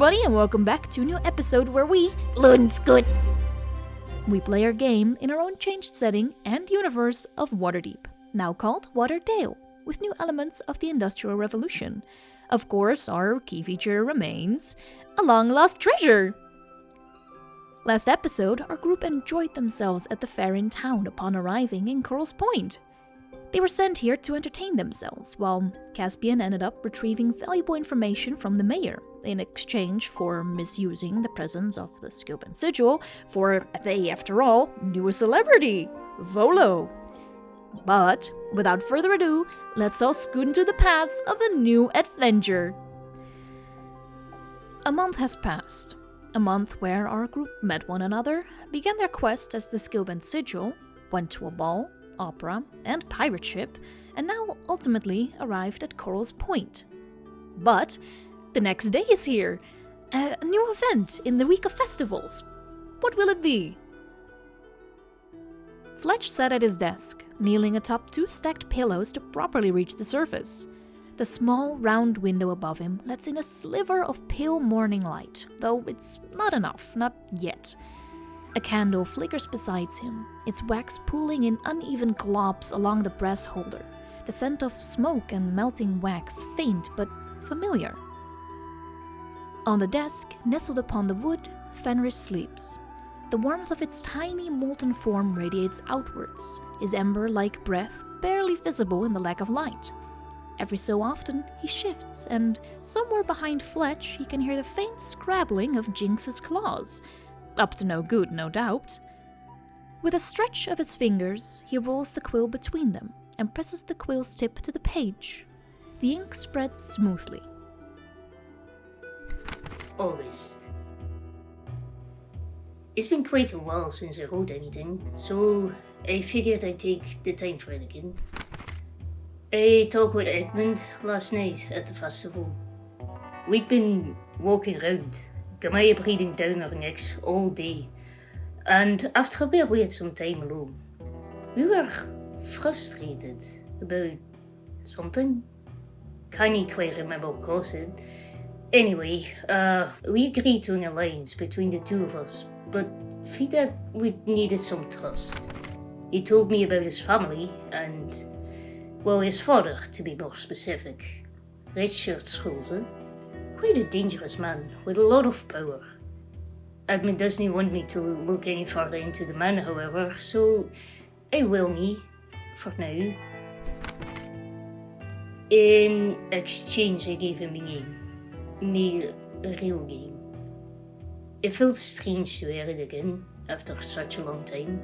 everybody, and welcome back to a new episode where we learn good. We play our game in our own changed setting and universe of Waterdeep, now called Waterdale, with new elements of the Industrial Revolution. Of course, our key feature remains a long-lost treasure. Last episode, our group enjoyed themselves at the fair in town upon arriving in Coral's Point. They were sent here to entertain themselves, while Caspian ended up retrieving valuable information from the mayor in exchange for misusing the presence of the Skillbent Sigil for, they, after all, knew a celebrity, Volo. But, without further ado, let's all scoot into the paths of a new adventure. A month has passed. A month where our group met one another, began their quest as the Skillbent Sigil, went to a ball, opera, and pirate ship, and now ultimately arrived at Coral's Point. But the next day is here, a new event in the week of festivals. What will it be? Fletch sat at his desk, kneeling atop two stacked pillows to properly reach the surface. The small, round window above him lets in a sliver of pale morning light, though it's not enough, not yet. A candle flickers beside him, its wax pooling in uneven globs along the brass holder, the scent of smoke and melting wax faint but familiar. On the desk, nestled upon the wood, Fenris sleeps. The warmth of its tiny molten form radiates outwards, his ember-like breath barely visible in the lack of light. Every so often, he shifts, and somewhere behind Fletch he can hear the faint scrabbling of Jinx's claws. Up to no good, no doubt. With a stretch of his fingers, he rolls the quill between them and presses the quill's tip to the page. The ink spreads smoothly. August. It's been quite a while since I wrote anything, so I figured I'd take the time for it again. I talked with Edmund last night at the festival. We'd been walking around, Gamaya breathing down our necks all day, and after a bit we had some time alone. We were frustrated about something. Can't quite remember what caused it. Anyway, we agreed to an alliance between the two of us, but felt that we needed some trust. He told me about his family and, well, his father, to be more specific, Richard Schulte. Quite a dangerous man with a lot of power. Admin doesn't want me to look any further into the man, however, so I will me, for now. In exchange, I gave him a name. Me real game. It felt strange to hear it again after such a long time.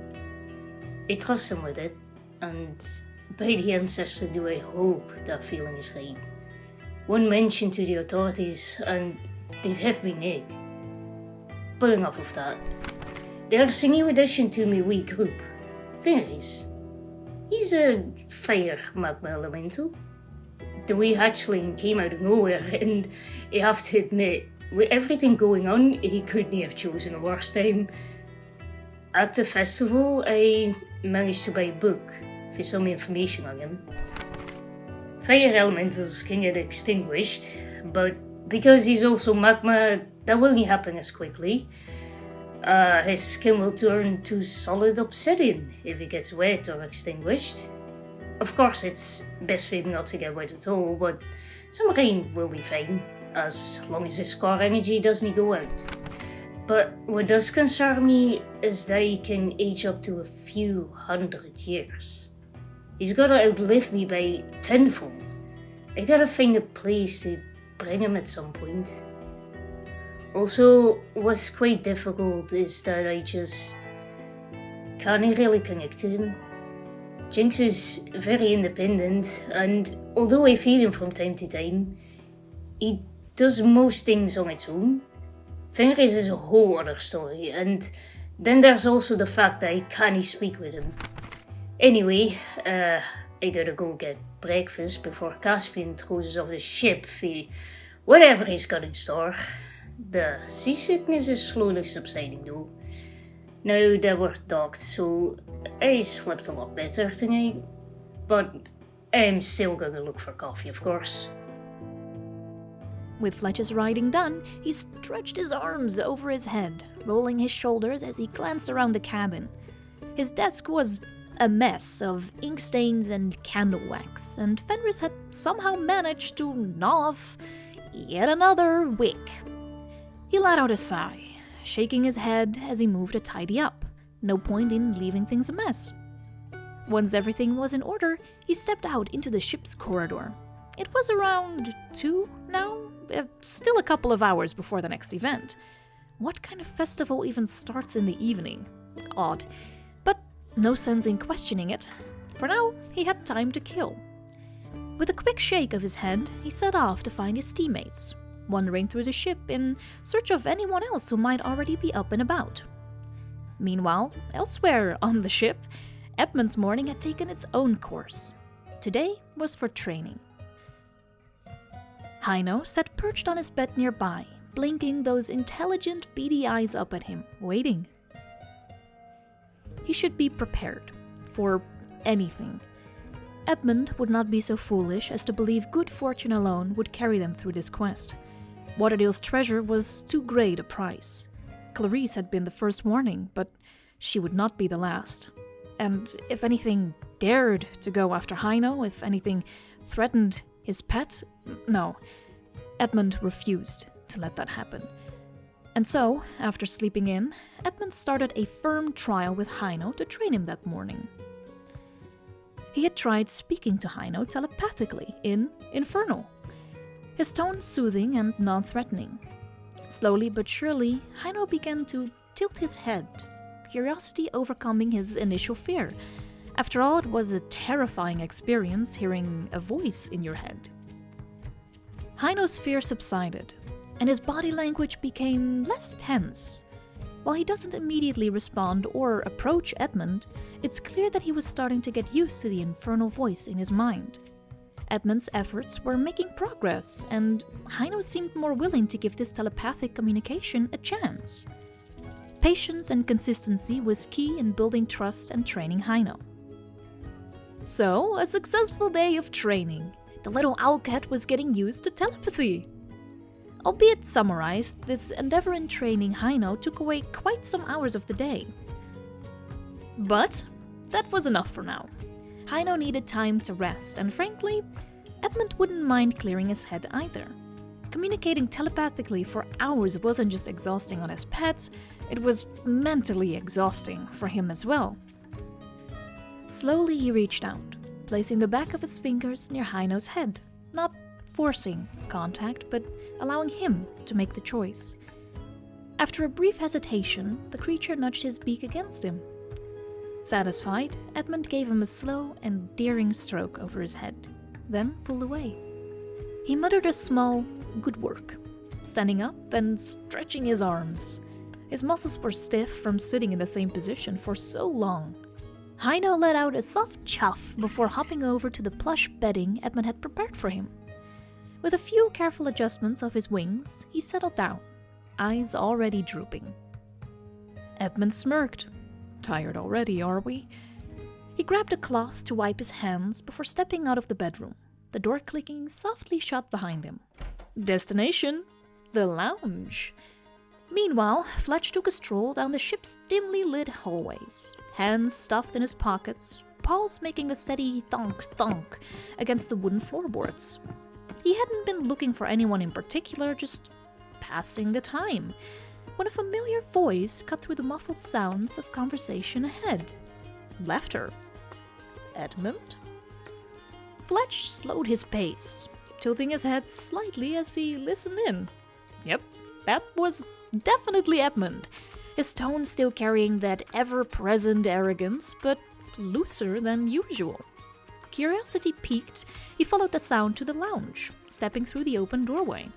I trust him with it, and by the ancestor do I hope that feeling is right. One mention to the authorities and they'd have me neck. But enough of that. There's a new addition to my wee group, Fenris. He's a fire magma elemental. The wee hatchling came out of nowhere, and I have to admit, with everything going on, he couldn't have chosen a worse time. At the festival, I managed to buy a book for some information on him. Fire elementals can get extinguished, but because he's also magma, that won't happen as quickly. His skin will turn to solid obsidian if it gets wet or extinguished. Of course, it's best for him not to get wet at all, but some rain will be fine, as long as his core energy doesn't go out. But what does concern me is that he can age up to a few hundred years. He's gotta outlive me by tenfold. I gotta find a place to bring him at some point. Also, what's quite difficult is that I just can't really connect to him. Jinx is very independent, and although I feed him from time to time, he does most things on its own. Fenris is a whole other story, and then there's also the fact that I can't speak with him. Anyway, I gotta go get breakfast before Caspian throws us off the ship for whatever he's got in store. The seasickness is slowly subsiding though. Now that we're docked, so I slept a lot better tonight. But I'm still gonna look for coffee, of course. With Fletch's writing done, he stretched his arms over his head, rolling his shoulders as he glanced around the cabin. His desk was a mess of ink stains and candle wax, and Fenris had somehow managed to gnaw off yet another wick. He let out a sigh, shaking his head as he moved to tidy up. No point in leaving things a mess. Once everything was in order, he stepped out into the ship's corridor. It was around 2 now, still a couple of hours before the next event. What kind of festival even starts in the evening? Odd, but no sense in questioning it. For now, he had time to kill. With a quick shake of his head, he set off to find his teammates, wandering through the ship in search of anyone else who might already be up and about. Meanwhile, elsewhere on the ship, Edmund's morning had taken its own course. Today was for training. Heino sat perched on his bed nearby, blinking those intelligent, beady eyes up at him, waiting. He should be prepared for anything. Edmund would not be so foolish as to believe good fortune alone would carry them through this quest. Waterdeep's treasure was too great a price. Clarice had been the first warning, but she would not be the last. And if anything dared to go after Heino, if anything threatened his pet, no, Edmund refused to let that happen. And so, after sleeping in, Edmund started a firm trial with Heino to train him that morning. He had tried speaking to Heino telepathically in Infernal, his tone soothing and non-threatening. Slowly but surely, Heino began to tilt his head, curiosity overcoming his initial fear. After all, it was a terrifying experience hearing a voice in your head. Heino's fear subsided, and his body language became less tense. While he doesn't immediately respond or approach Edmund, it's clear that he was starting to get used to the infernal voice in his mind. Edmund's efforts were making progress, and Heino seemed more willing to give this telepathic communication a chance. Patience and consistency was key in building trust and training Heino. So, a successful day of training. The little owlcat was getting used to telepathy. Albeit summarized, this endeavor in training Heino took away quite some hours of the day. But that was enough for now. Heino needed time to rest, and frankly, Edmund wouldn't mind clearing his head either. Communicating telepathically for hours wasn't just exhausting on his pet, it was mentally exhausting for him as well. Slowly he reached out, placing the back of his fingers near Heino's head, not forcing contact, but allowing him to make the choice. After a brief hesitation, the creature nudged his beak against him. Satisfied, Edmund gave him a slow and daring stroke over his head, then pulled away. He muttered a small, "Good work," standing up and stretching his arms. His muscles were stiff from sitting in the same position for so long. Heino let out a soft chuff before hopping over to the plush bedding Edmund had prepared for him. With a few careful adjustments of his wings, he settled down, eyes already drooping. Edmund smirked. Tired already, are we? He grabbed a cloth to wipe his hands before stepping out of the bedroom, the door clicking softly shut behind him. Destination: the lounge. Meanwhile, Fletch took a stroll down the ship's dimly lit hallways, hands stuffed in his pockets, paws making a steady thonk-thonk against the wooden floorboards. He hadn't been looking for anyone in particular, just passing the time, when a familiar voice cut through the muffled sounds of conversation ahead. Laughter. Edmund? Fletch slowed his pace, tilting his head slightly as he listened in. Yep, that was definitely Edmund, his tone still carrying that ever-present arrogance, but looser than usual. Curiosity piqued, he followed the sound to the lounge, stepping through the open doorway.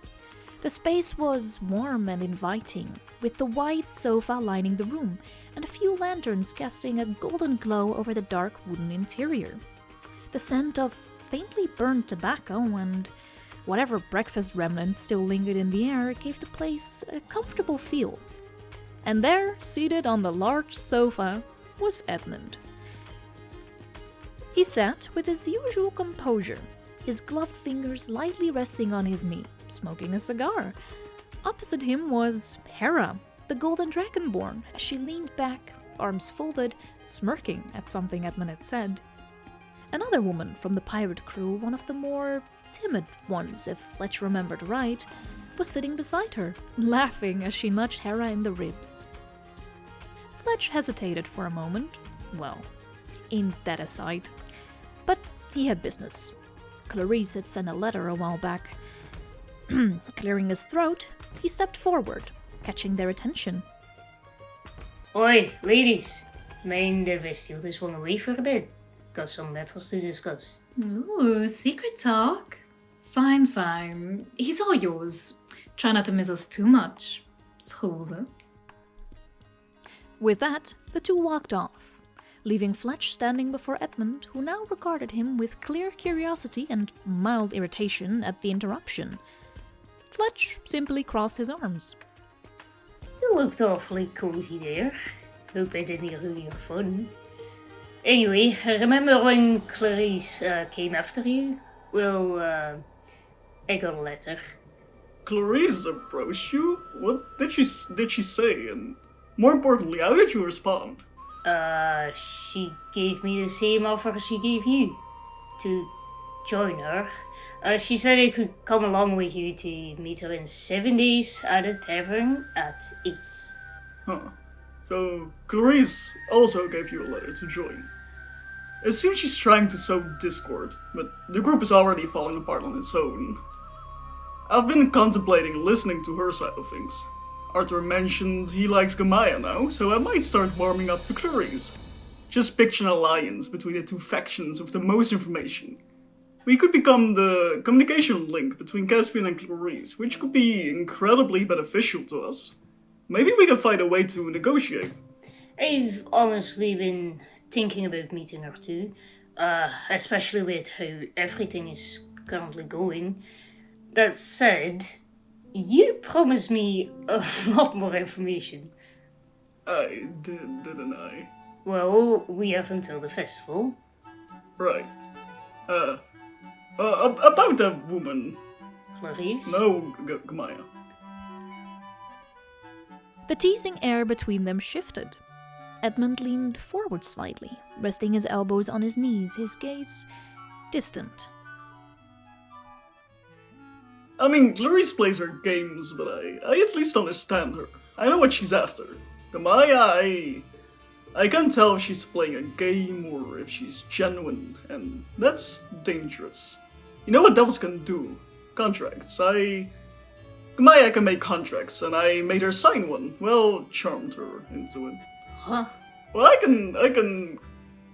The space was warm and inviting, with the wide sofa lining the room, and a few lanterns casting a golden glow over the dark wooden interior. The scent of faintly burned tobacco and whatever breakfast remnants still lingered in the air gave the place a comfortable feel. And there, seated on the large sofa, was Edmund. He sat with his usual composure, his gloved fingers lightly resting on his knee, smoking a cigar. Opposite him was Hera, the golden dragonborn, as she leaned back, arms folded, smirking at something Edmund had said. Another woman from the pirate crew, one of the more timid ones if Fletch remembered right, was sitting beside her, laughing as she nudged Hera in the ribs. Fletch hesitated for a moment. Well, ain't that a sight? But he had business. Clarice had sent a letter a while back. Clearing his throat, he stepped forward, catching their attention. Oi, ladies. Mind if I steal this one away for a bit? Got some matters to discuss. Ooh, secret talk. Fine. He's all yours. Try not to miss us too much. Schulze. With that, the two walked off, leaving Fletch standing before Edmund, who now regarded him with clear curiosity and mild irritation at the interruption. Fletch simply crossed his arms. You looked awfully cozy there. Hope I didn't ruin your fun. Anyway, remember when Clarice came after you? Well, I got a letter. Clarice approached you? What did she say? And more importantly, how did you respond? She gave me the same offer she gave you. To join her. She said I could come along with you to meet her in 7 days at a tavern at 8. Huh. So, Clarice also gave you a letter to join. It seems she's trying to sow discord, but the group is already falling apart on its own. I've been contemplating listening to her side of things. Arthur mentioned he likes Gamaya now, so I might start warming up to Clarice. Just picture an alliance between the two factions with the most information. We could become the communication link between Caspian and Clarice, which could be incredibly beneficial to us. Maybe we can find a way to negotiate. I've honestly been thinking about meeting her too, especially with how everything is currently going. That said, you promised me a lot more information. I did, didn't I? Well, we have until the festival. Right. About that woman. Clarice? No, Gamaya. The teasing air between them shifted. Edmund leaned forward slightly, resting his elbows on his knees, his gaze distant. I mean, Clarice plays her games, but I at least understand her. I know what she's after. Gamaya, I can't tell if she's playing a game or if she's genuine, and that's dangerous. You know what devils can do? Contracts. Gamaya can make contracts, and I made her sign one. Well, charmed her into it. Huh? Well, I can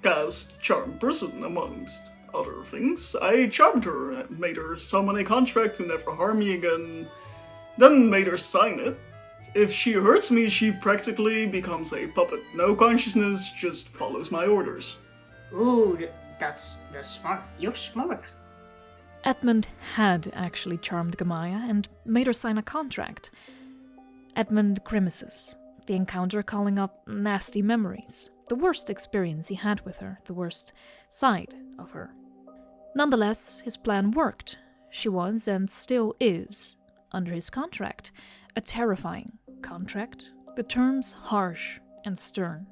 cast Charm Person amongst other things. I charmed her and made her summon a contract to never harm me again, then made her sign it. If she hurts me, she practically becomes a puppet. No consciousness, just follows my orders. Ooh, that's smart. You're smart. Edmund had actually charmed Gamaya and made her sign a contract. Edmund grimaces, the encounter calling up nasty memories, the worst experience he had with her, the worst side of her. Nonetheless, his plan worked. She was, and still is, under his contract, a terrifying contract, the terms harsh and stern.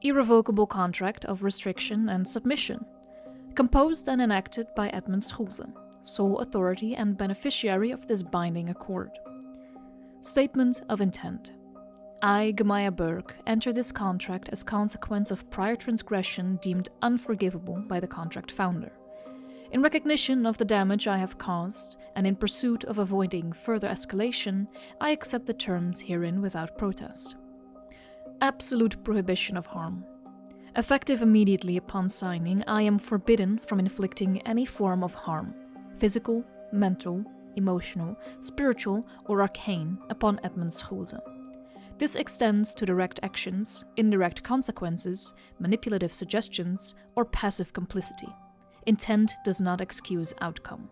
Irrevocable contract of restriction and submission, composed and enacted by Edmund Schulze, sole authority and beneficiary of this binding accord. Statement of intent. I, Gamaya Berg, enter this contract as consequence of prior transgression deemed unforgivable by the contract founder. In recognition of the damage I have caused, and in pursuit of avoiding further escalation, I accept the terms herein without protest. Absolute prohibition of harm. Effective immediately upon signing, I am forbidden from inflicting any form of harm, physical, mental, emotional, spiritual, or arcane, upon Edmund Schulze. This extends to direct actions, indirect consequences, manipulative suggestions, or passive complicity. Intent does not excuse outcome.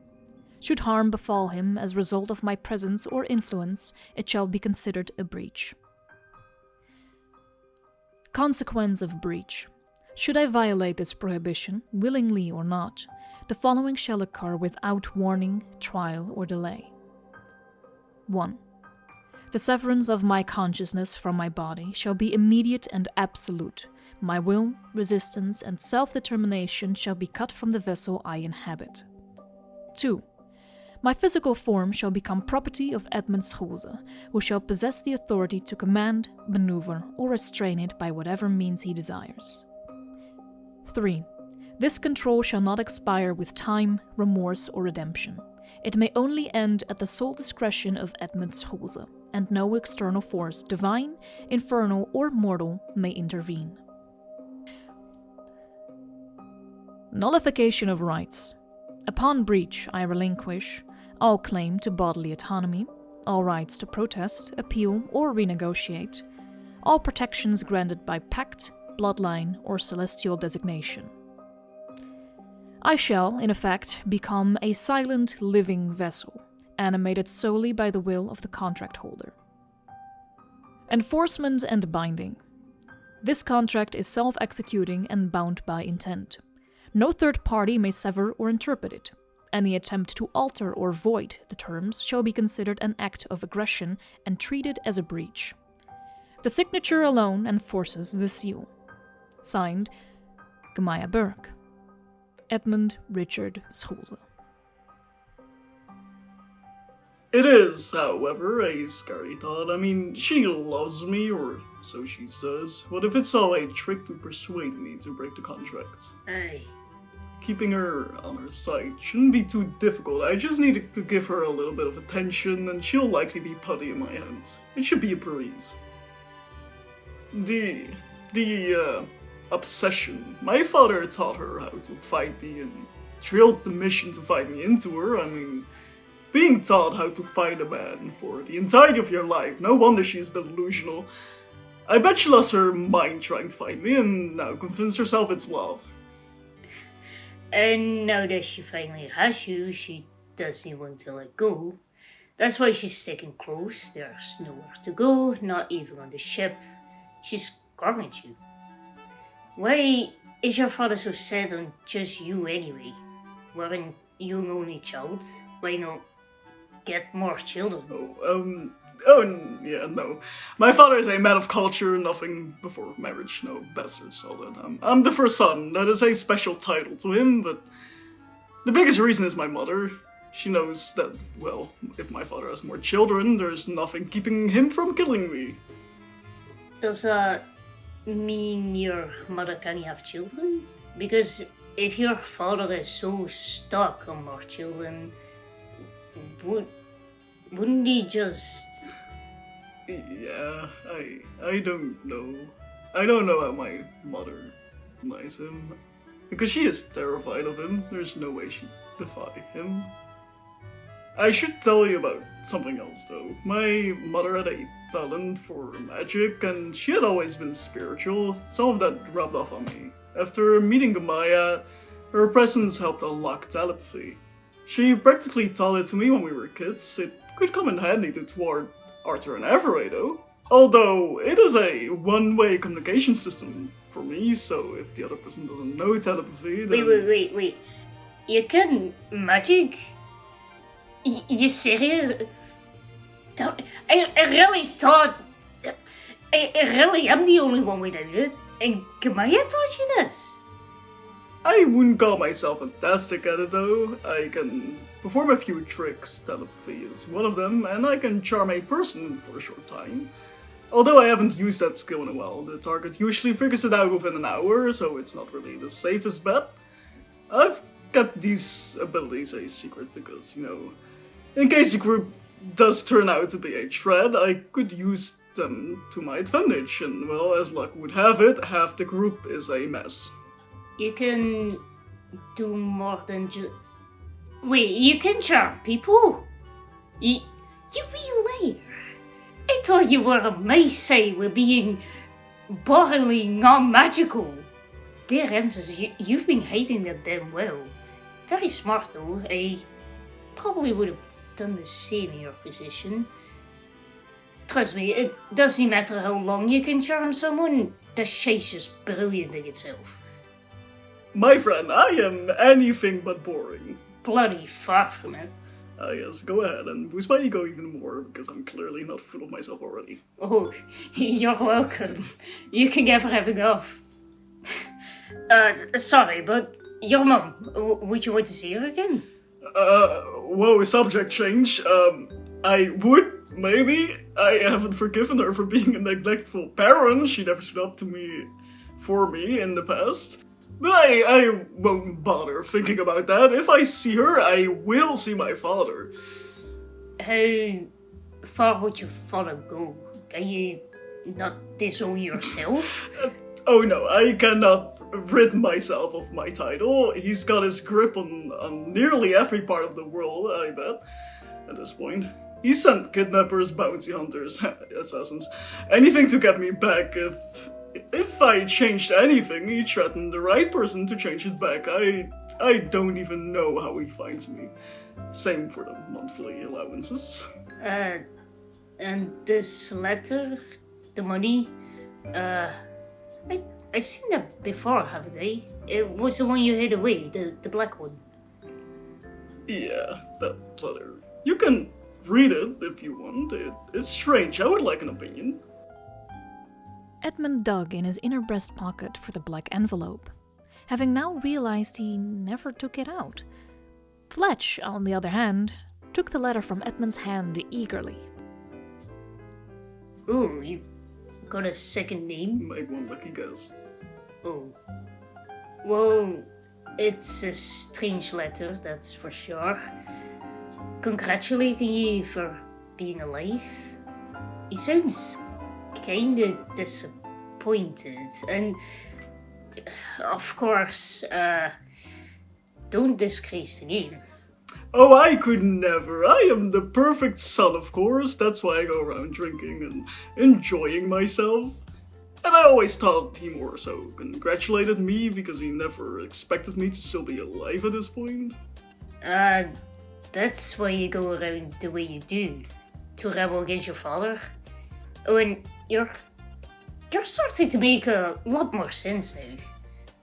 Should harm befall him as a result of my presence or influence, it shall be considered a breach. Consequence of breach. Should I violate this prohibition, willingly or not, the following shall occur without warning, trial, or delay. 1. The severance of my consciousness from my body shall be immediate and absolute. My will, resistance, and self-determination shall be cut from the vessel I inhabit. 2. My physical form shall become property of Edmund Schulze, who shall possess the authority to command, maneuver, or restrain it by whatever means he desires. 3. This control shall not expire with time, remorse, or redemption. It may only end at the sole discretion of Edmund Schulze, and no external force, divine, infernal, or mortal, may intervene. Nullification of rights. Upon breach, I relinquish all claim to bodily autonomy, all rights to protest, appeal, or renegotiate, all protections granted by pact, bloodline, or celestial designation. I shall, in effect, become a silent, living vessel, animated solely by the will of the contract holder. Enforcement and binding. This contract is self-executing and bound by intent. No third party may sever or interpret it. Any attempt to alter or void the terms shall be considered an act of aggression and treated as a breach. The signature alone enforces the seal. Signed, Gemaya Burke. Edmund Richard Schulze. It is, however, a scary thought. I mean, she loves me, or so she says. What if it's all a trick to persuade me to break the contract? Aye. Keeping her on her side shouldn't be too difficult. I just need to give her a little bit of attention, and she'll likely be putty in my hands. It should be a breeze. The obsession. My father taught her how to fight me and drilled the mission to fight me into her. I mean, being taught how to fight a man for the entirety of your life, no wonder she's delusional. I bet she lost her mind trying to fight me and now convinced herself it's love. And now that she finally has you, she doesn't want to let go. That's why she's sticking close. There's nowhere to go, not even on the ship. She's guarding you. Why is your father so set on just you anyway? Weren't you an only child? Why not get more children? No. My father is a man of culture, nothing before marriage, no bastards, all that. I'm the first son, that is a special title to him, but the biggest reason is my mother. She knows that, well, if my father has more children, there's nothing keeping him from killing me. Does that mean your mother can't have children? Because if your father is so stuck on more children, wouldn't he just... Yeah, I don't know. I don't know how my mother likes him. Because she is terrified of him, there's no way she'd defy him. I should tell you about something else though. My mother had a talent for magic, and she had always been spiritual. Some of that rubbed off on me. After meeting Gemaya, her presence helped unlock telepathy. She practically taught it to me when we were kids. It could come in handy to thwart Arthur and Averai though. Although it is a one-way communication system for me, so if the other person doesn't know telepathy, then... Wait. You can magic? You serious? I really thought... I really am the only one without it. And Gemaya taught you this? I wouldn't call myself fantastic at it though. I can perform a few tricks, telepathy is one of them, and I can charm a person for a short time. Although I haven't used that skill in a while, the target usually figures it out within an hour, so it's not really the safest bet. I've kept these abilities a secret because, you know, in case the group does turn out to be a threat, I could use them to my advantage, and well, as luck would have it, half the group is a mess. You can do more than just... Wait, you can charm people? You really? I thought you were a Maasai with being bodily non-magical. Dear answers, you've been hiding that damn well. Very smart though. I probably would have done the same in your position. Trust me, it doesn't matter how long you can charm someone, the chase is brilliant in itself. My friend, I am anything but boring. Bloody far from it. Yes, go ahead and boost my ego even more, because I'm clearly not full of myself already. Oh, you're welcome. You can get for having off. Sorry, but your mom, would you want to see her again? Whoa, subject change. I would, maybe. I haven't forgiven her for being a neglectful parent. She never stood up to me, for me, in the past. But I won't bother thinking about that. If I see her, I will see my father. How far would your father go? Can you not disown yourself? Oh no, I cannot rid myself of my title. He's got his grip on nearly every part of the world, I bet, at this point. He sent kidnappers, bounty hunters, assassins, anything to get me back. If I changed anything, he threatened the right person to change it back. I don't even know how he finds me. Same for the monthly allowances. And this letter, the money, I've seen that before, haven't I? It was the one you hid away, the black one. Yeah, that letter. You can read it if you want. It's strange. I would like an opinion. Edmund dug in his inner breast pocket for the black envelope, having now realized he never took it out. Fletch, on the other hand, took the letter from Edmund's hand eagerly. Oh, you got a second name? Make one lucky guess. Oh. Well, it's a strange letter, that's for sure. Congratulating you for being alive. He sounds kinda disappointed, and of course, don't disgrace the game. Oh, I could never. I am the perfect son, of course. That's why I go around drinking and enjoying myself. And I always thought he more so congratulated me because he never expected me to still be alive at this point. That's why you go around the way you do, to rebel against your father. Oh, and you're starting to make a lot more sense now.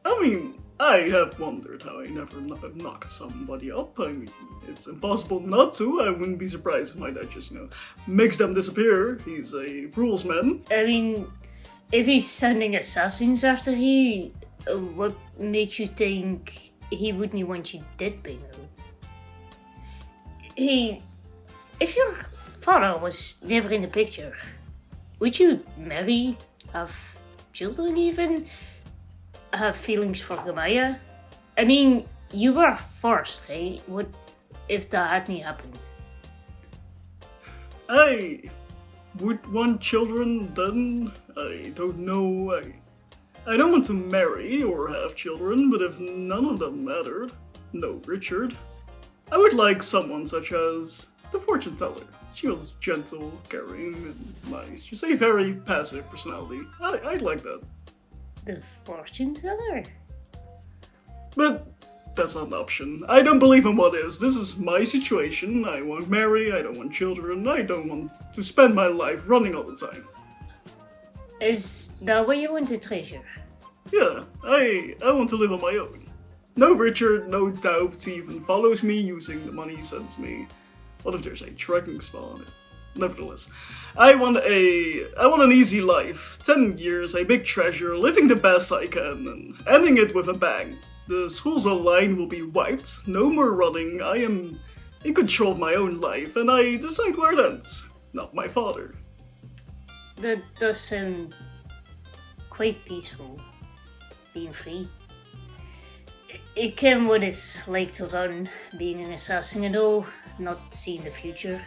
I mean, I have wondered how I never knocked somebody up. I mean, it's impossible not to. I wouldn't be surprised if my dad just, makes them disappear. He's a rules man. I mean, if he's sending assassins after you, what makes you think he wouldn't want you dead, Bingo? If your father was never in the picture, would you marry, have children even, have feelings for Gamaya? I mean, you were forced, right? What if that hadn't happened? I would want children then. I don't know. I don't want to marry or have children, but if none of them mattered, no Richard, I would like someone such as the fortune teller. She was gentle, caring, and nice. Just a very passive personality. I'd like that. The fortune teller? But that's not an option. I don't believe in what ifs. This is my situation. I won't marry, I don't want children, I don't want to spend my life running all the time. Is that what you want to treasure? Yeah, I want to live on my own. No Richard, no doubt even follows me using the money he sends me. What if there's a tracking spell on it? Nevertheless, I want an easy life. 10 years, a big treasure, living the best I can, and ending it with a bang. The school's line will be wiped, no more running, I am in control of my own life, and I decide where it ends. Not my father. That does sound quite peaceful, being free. It can what it's like to run, being an assassin and all, not seeing the future.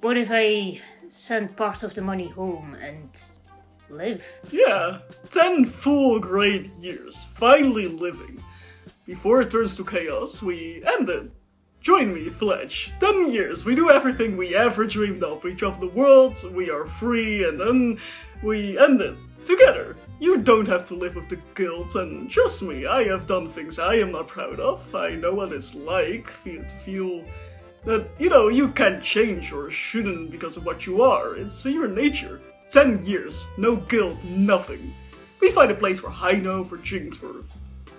What if I send part of the money home and live? Yeah, 10 full great years, finally living. Before it turns to chaos, we end it. Join me, Fletch. 10 years, we do everything we ever dreamed of. We travel the world, we are free, and then we end it. Together. You don't have to live with the guilt, and trust me, I have done things I am not proud of. I know what it's like to feel that, you can't change or shouldn't because of what you are. It's your nature. 10 years, no guilt, nothing. We find a place for Heino, for drinks, for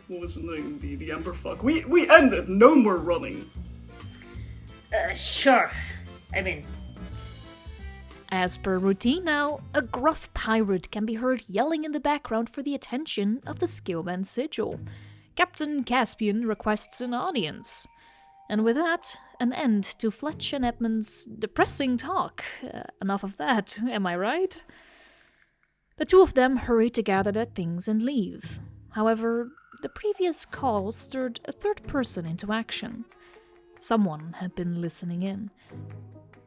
what was his name? The Emperor fuck. We ended. No more running. Sure. I'm in. As per routine now, a gruff pirate can be heard yelling in the background for the attention of the Skillbent Sigil. Captain Caspian requests an audience. And with that, an end to Fletch and Edmund's depressing talk. Enough of that, am I right? The two of them hurry to gather their things and leave. However, the previous call stirred a third person into action. Someone had been listening in.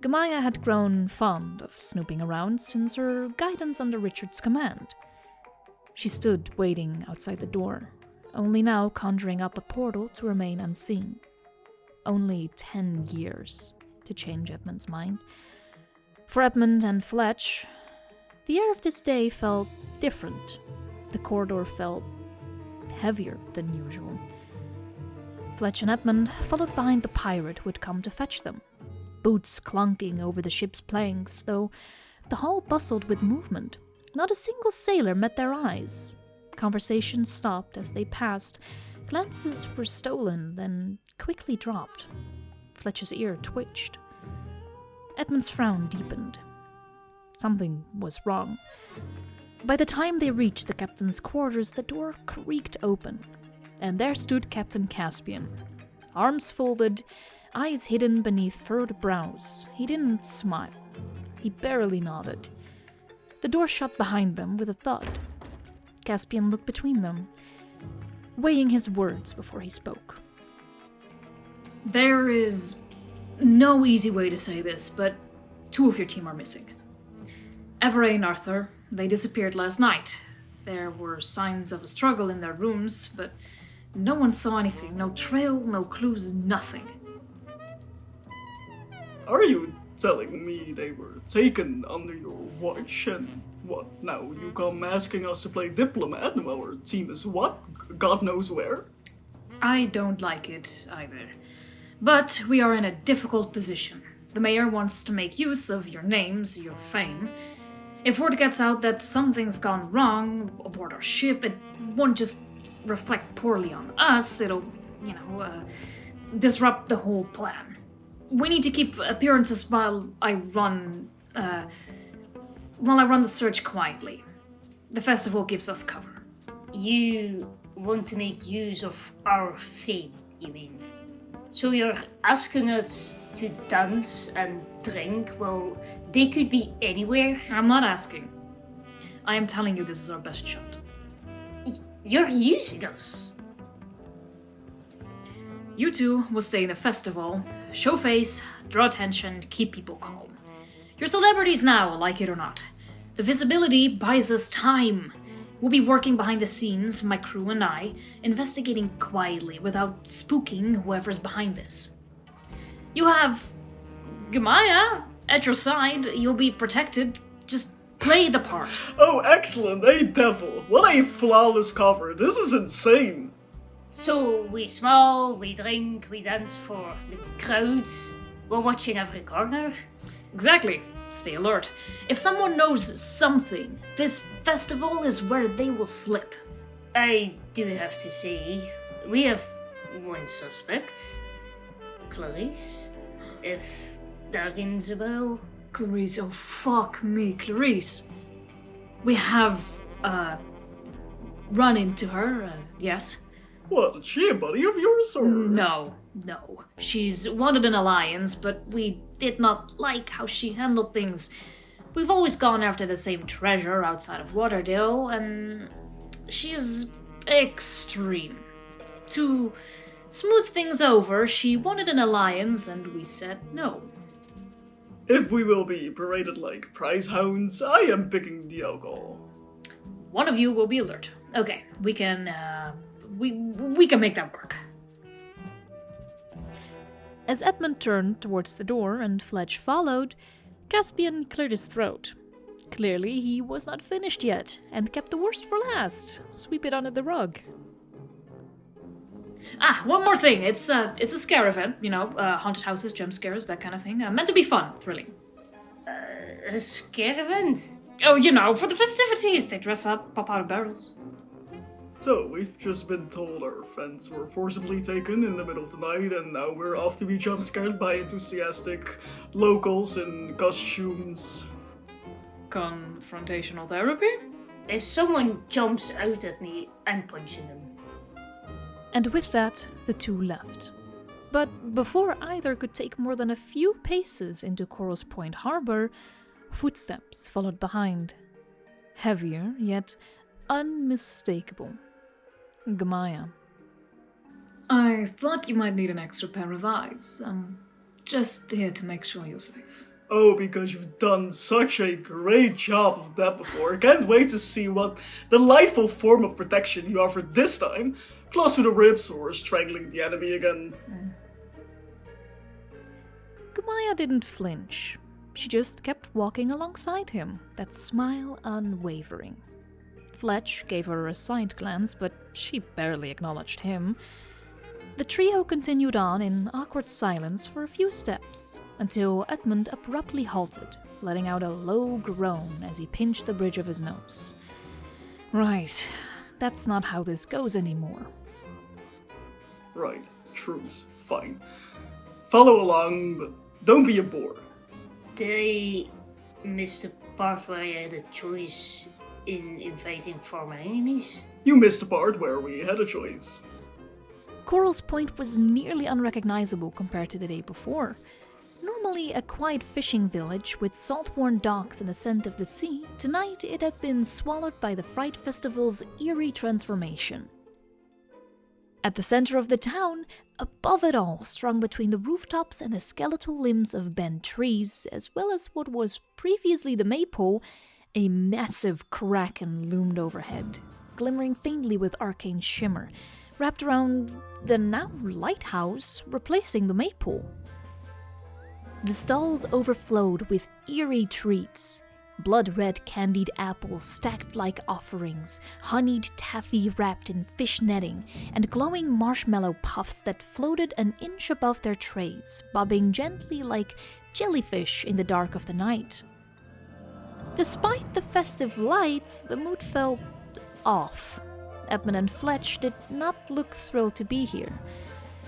Gamaya had grown fond of snooping around since her guidance under Richard's command. She stood waiting outside the door, only now conjuring up a portal to remain unseen. Only 10 years to change Edmund's mind. For Edmund and Fletch, the air of this day felt different. The corridor felt heavier than usual. Fletch and Edmund followed behind the pirate who had come to fetch them, boots clunking over the ship's planks, though the hall bustled with movement. Not a single sailor met their eyes. Conversation stopped as they passed. Glances were stolen, then quickly dropped. Fletch's ear twitched. Edmund's frown deepened. Something was wrong. By the time they reached the captain's quarters, the door creaked open, and there stood Captain Caspian. Arms folded, eyes hidden beneath furrowed brows. He didn't smile. He barely nodded. The door shut behind them with a thud. Caspian looked between them, weighing his words before he spoke. There is no easy way to say this, but two of your team are missing. Averai and Arthur, they disappeared last night. There were signs of a struggle in their rooms, but no one saw anything. No trail, no clues, nothing. Are you telling me they were taken under your watch and what, now you come asking us to play diplomat while our team is what? God knows where? I don't like it either. But we are in a difficult position. The mayor wants to make use of your names, your fame. If word gets out that something's gone wrong aboard our ship, it won't just reflect poorly on us, it'll, disrupt the whole plan. We need to keep appearances while I run the search quietly. The festival gives us cover. You want to make use of our fame, you mean? So you're asking us to dance and drink? Well, they could be anywhere. I'm not asking. I am telling you this is our best shot. You're using us. You two will stay in the festival, show face, draw attention, keep people calm. You're celebrities now, like it or not. The visibility buys us time. We'll be working behind the scenes, my crew and I, investigating quietly without spooking whoever's behind this. You have Gamaya at your side. You'll be protected. Just play the part. Oh, excellent. Hey, devil. What a flawless cover. This is insane. So we smile, we drink, we dance for the crowds. We're watching every corner. Exactly. Stay alert. If someone knows something, this festival is where they will slip. I do have to say, we have one suspect. Clarice. If that rings a bell. Clarice, oh fuck me, Clarice. We have, run into her, yes. What, is she a buddy of yours, or? No. She's wanted an alliance, but we did not like how she handled things. We've always gone after the same treasure outside of Waterdeep, and she is extreme. To smooth things over, she wanted an alliance, and we said no. If we will be paraded like prize hounds, I am picking the alcohol. One of you will be alert. Okay, we can, we can make that work. As Edmund turned towards the door and Fletch followed, Caspian cleared his throat. Clearly he was not finished yet, and kept the worst for last. Sweep it under the rug. One more thing. It's a scare event, haunted houses, jump scares, that kind of thing. Meant to be fun, thrilling. A scare event? Oh, for the festivities. They dress up, pop out of barrels. So, we've just been told our friends were forcibly taken in the middle of the night, and now we're off to be jump-scared by enthusiastic locals in costumes. Confrontational therapy? If someone jumps out at me, I'm punching them. And with that, the two left. But before either could take more than a few paces into Coral's Point Harbor, footsteps followed behind. Heavier, yet unmistakable. Gamaya. I thought you might need an extra pair of eyes. I'm just here to make sure you're safe. Oh, because you've done such a great job of that before. Can't wait to see what delightful form of protection you offer this time. Close to the ribs or strangling the enemy again. Gamaya didn't flinch. She just kept walking alongside him, that smile unwavering. Fletch gave her a side glance, but she barely acknowledged him. The trio continued on in awkward silence for a few steps, until Edmund abruptly halted, letting out a low groan as he pinched the bridge of his nose. Right, that's not how this goes anymore. Right, truce, fine. Follow along, but don't be a bore. Did I miss the part where I had a choice in inviting former enemies? You missed the part where we had a choice. Coral's Point was nearly unrecognizable compared to the day before. Normally a quiet fishing village with salt-worn docks and the scent of the sea, tonight it had been swallowed by the Fright Festival's eerie transformation. At the center of the town, above it all, strung between the rooftops and the skeletal limbs of bent trees, as well as what was previously the maypole, a massive kraken loomed overhead, glimmering faintly with arcane shimmer, wrapped around the now lighthouse, replacing the maypole. The stalls overflowed with eerie treats. Blood-red candied apples stacked like offerings, honeyed taffy wrapped in fish netting, and glowing marshmallow puffs that floated an inch above their trays, bobbing gently like jellyfish in the dark of the night. Despite the festive lights, the mood felt off. Edmund and Fletch did not look thrilled to be here.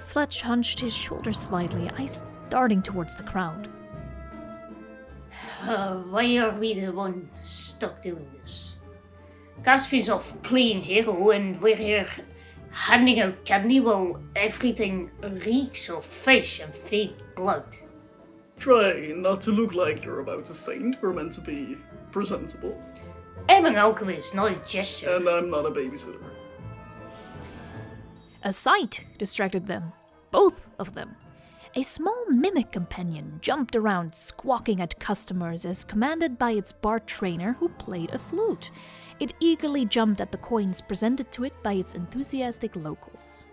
Fletch hunched his shoulders slightly, eyes darting towards the crowd. Why are we the ones stuck doing this? Caspian's off playing hero and we're here handing out candy while everything reeks of fish and fake blood. Try not to look like you're about to faint. We're meant to be presentable. I'm an alchemist, not a gesture. And I'm not a babysitter. A sight distracted them, both of them. A small mimic companion jumped around, squawking at customers as commanded by its bar trainer who played a flute. It eagerly jumped at the coins presented to it by its enthusiastic locals.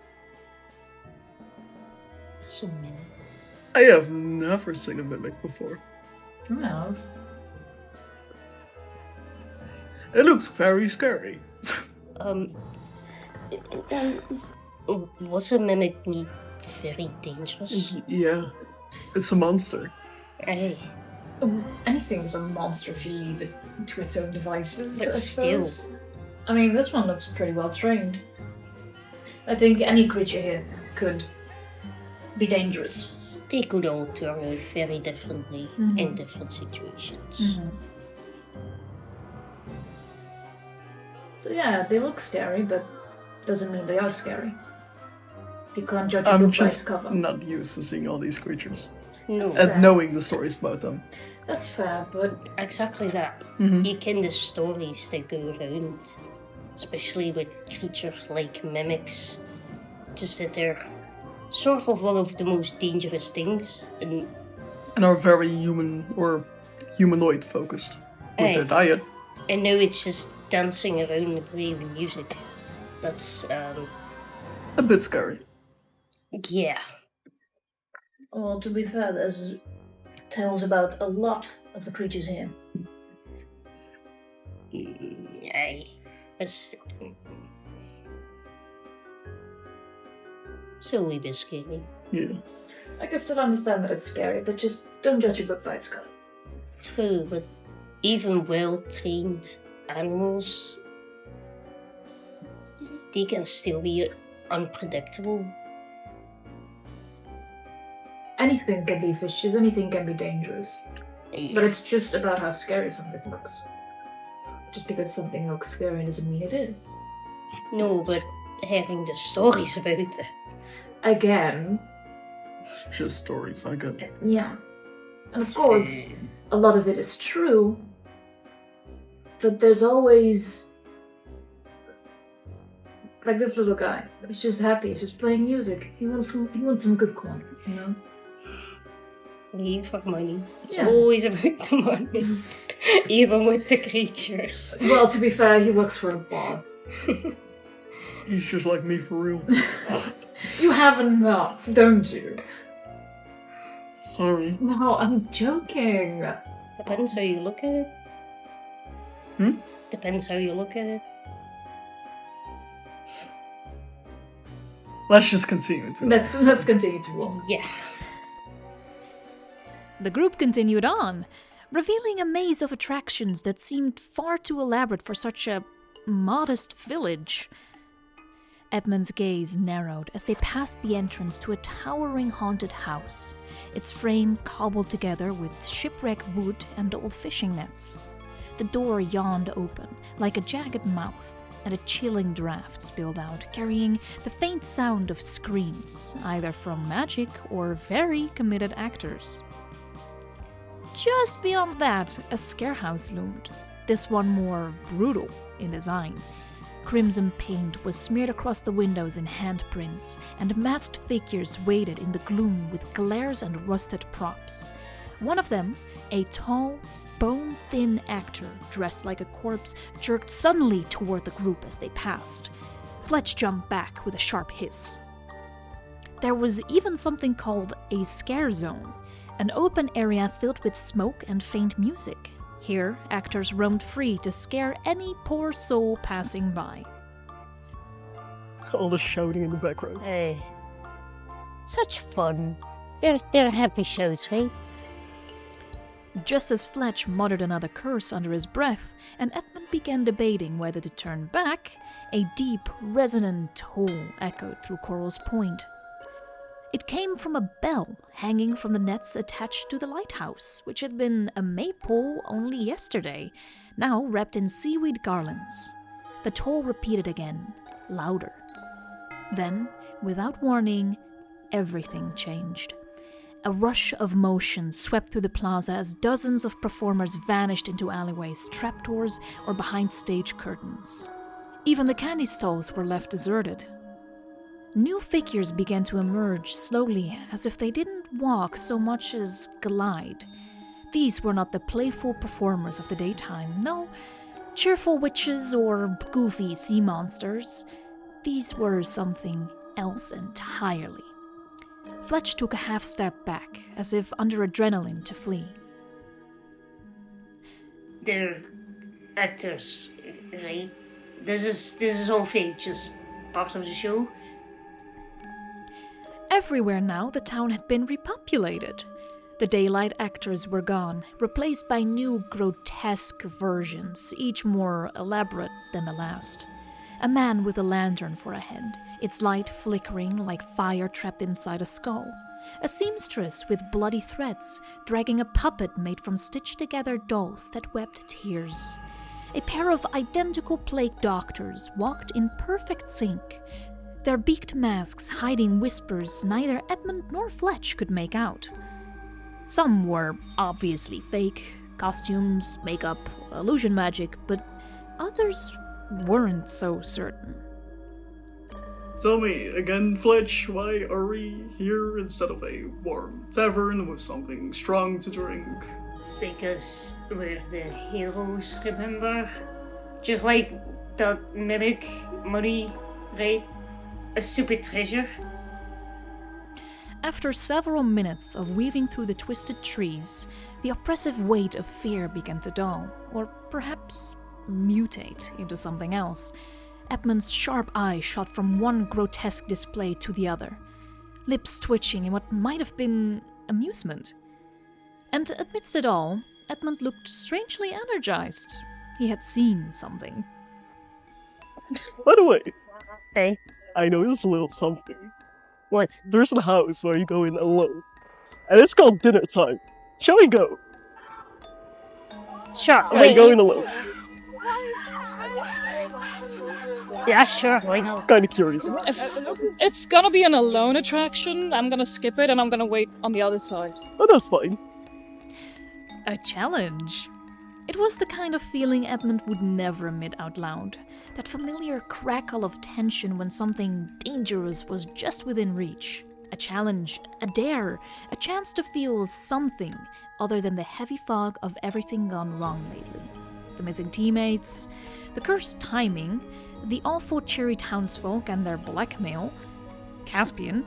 That's a mimic. I have never seen a mimic before. You have. It looks very scary. Was a mimic need very dangerous? Yeah, it's a monster. Hey, Anything's a monster if you leave it to its own devices, But I still. suppose. I mean, this one looks pretty well trained. I think any creature here could be dangerous. they could all turn out very differently in different situations. So yeah, they look scary, but doesn't mean they are scary. You can't judge a I'm book by its just cover. not used to seeing all these creatures. No, That's And fair. knowing the stories about them. That's fair, but exactly that. Mhm. You ken the stories that go around, especially with creatures like mimics, just that they're sort of one of the most dangerous things, and And are very human or humanoid focused with their Aye. diet. and now it's just dancing around the playing music. That's A bit scary. yeah. well, to be fair, there's tales about a lot of the creatures here. Aye. It's so a bit scary. Yeah. I can still understand that it's scary, but just don't judge a book by its cover. True, but even well-trained animals, they can still be unpredictable. Anything can be vicious, anything can be dangerous. But it's just about how scary something looks. Just because something looks scary doesn't mean it is. No, but hearing the stories about it. Again. It's just stories, I get it. Yeah. And of course, a lot of it is true. But there's always... Like this little guy. He's just happy, he's just playing music. He wants some good corn, you know? Need for money. It's Yeah. always about the money. Even with the creatures. Well, to be fair, he works for a bar. He's just like me for real. You have enough, don't you? Sorry. No, I'm joking. Depends how you look at it. Depends how you look at it. Let's just continue to Let's continue to walk. Yeah. The group continued on, revealing a maze of attractions that seemed far too elaborate for such a modest village. Edmund's gaze narrowed as they passed the entrance to a towering haunted house, its frame cobbled together with shipwreck wood and old fishing nets. The door yawned open, like a jagged mouth, and a chilling draft spilled out, carrying the faint sound of screams, either from magic or very committed actors. Just beyond that, a scarehouse loomed, this one more brutal in design. Crimson paint was smeared across the windows in handprints, and masked figures waited in the gloom with glares and rusted props. One of them, a tall, bone-thin actor dressed like a corpse, jerked suddenly toward the group as they passed. Fletch jumped back with a sharp hiss. There was even something called a scare zone, an open area filled with smoke and faint music. Here, actors roamed free to scare any poor soul passing by. All the shouting in the background. Hey. Such fun. They're happy shows, right? Just as Fletch muttered another curse under his breath, and Edmund began debating whether to turn back, a deep, resonant toll echoed through Coral's Point. It came from a bell hanging from the nets attached to the lighthouse, which had been a maypole only yesterday, now wrapped in seaweed garlands. The toll repeated again, louder. Then, without warning, everything changed. A rush of motion swept through the plaza as dozens of performers vanished into alleyways, trapdoors, or behind stage curtains. Even the candy stalls were left deserted. New figures began to emerge slowly, as if they didn't walk so much as glide. These were not the playful performers of the daytime, no cheerful witches or goofy sea monsters. These were something else entirely. Fletch took a half step back, as if under adrenaline to flee. They're actors, right? This is all fake, just part of the show. Everywhere now, the town had been repopulated. The daylight actors were gone, replaced by new grotesque versions, each more elaborate than the last. A man with a lantern for a head, its light flickering like fire trapped inside a skull. A seamstress with bloody threads, dragging a puppet made from stitched-together dolls that wept tears. A pair of identical plague doctors walked in perfect sync, their beaked masks hiding whispers neither Edmund nor Fletch could make out. Some were obviously fake, costumes, makeup, illusion magic, but others weren't so certain. Tell me again, Fletch, why are we here instead of a warm tavern with something strong to drink? Because we're the heroes, remember? Just like that mimic money, right? A stupid treasure. After several minutes of weaving through the twisted trees, the oppressive weight of fear began to dull, or perhaps mutate into something else. Edmund's sharp eye shot from one grotesque display to the other, lips twitching in what might have been amusement. And amidst it all, Edmund looked strangely energized. He had seen something. By the way, Hey, I know it's a little something. what? There's a house where you go in alone. And it's called dinner time. Shall we go? Sure. Yeah, Wait. you go in alone. Yeah, sure. Why not? Kinda curious. If it's gonna be an alone attraction, I'm gonna skip it and I'm gonna wait on the other side. Oh, that's fine. A challenge. It was the kind of feeling Edmund would never admit out loud. That familiar crackle of tension when something dangerous was just within reach. A challenge, a dare, a chance to feel something other than the heavy fog of everything gone wrong lately. The missing teammates, the cursed timing, the awful cheery townsfolk and their blackmail. Caspian.